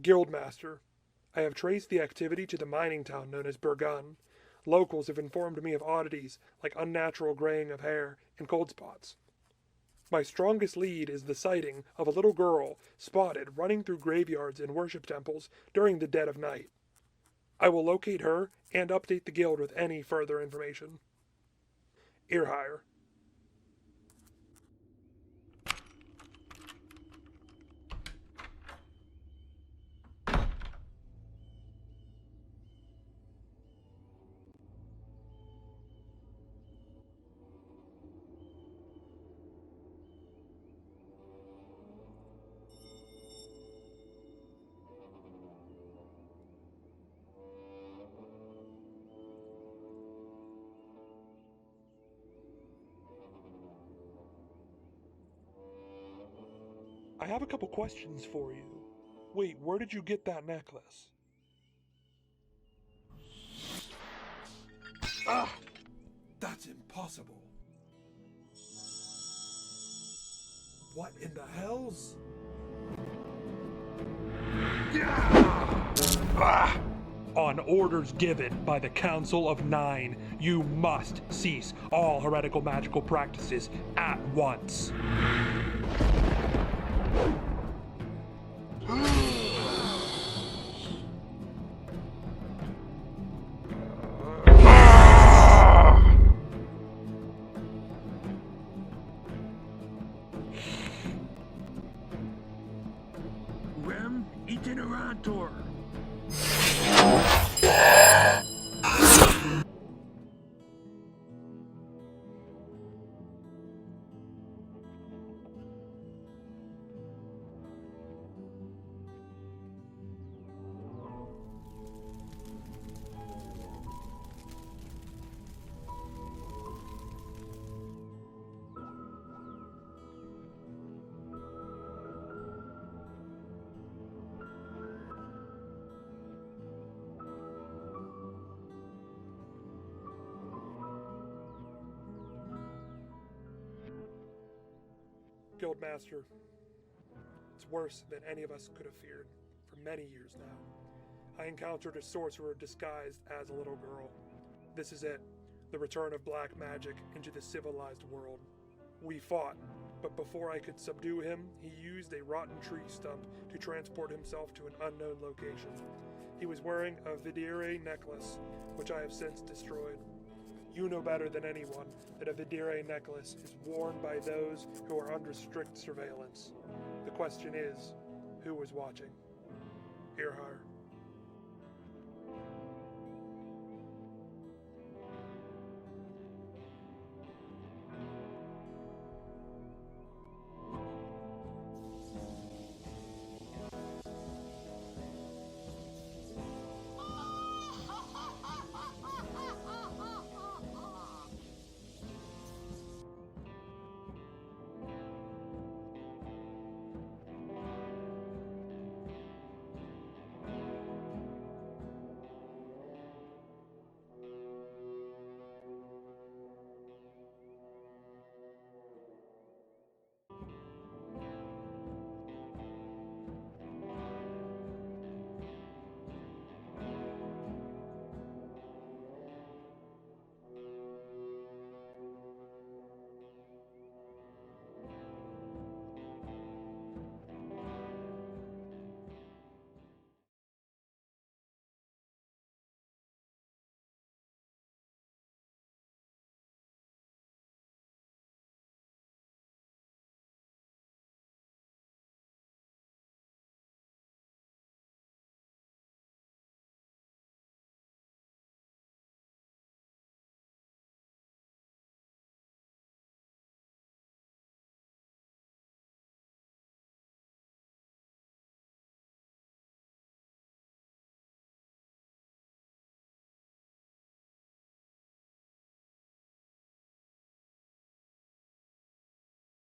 Guildmaster, I have traced the activity to the mining town known as Burgun. Locals have informed me of oddities like unnatural graying of hair and cold spots. My strongest lead is the sighting of a little girl spotted running through graveyards and worship temples during the dead of night. I will locate her and update the guild with any further information. Earhire. I have a couple questions for you. Wait, where did you get that necklace? Ah! That's impossible. What in the hells? Ah! On orders given by the Council of Nine, you must cease all heretical magical practices at once. Rem Itinerator. Guildmaster, it's worse than any of us could have feared for many years now. I encountered a sorcerer disguised as a little girl. This is it, the return of black magic into the civilized world. We fought, but before I could subdue him, he used a rotten tree stump to transport himself to an unknown location. He was wearing a Vidire necklace, which I have since destroyed. You know better than anyone that a Vidire necklace is worn by those who are under strict surveillance. The question is, who was watching? Earhire.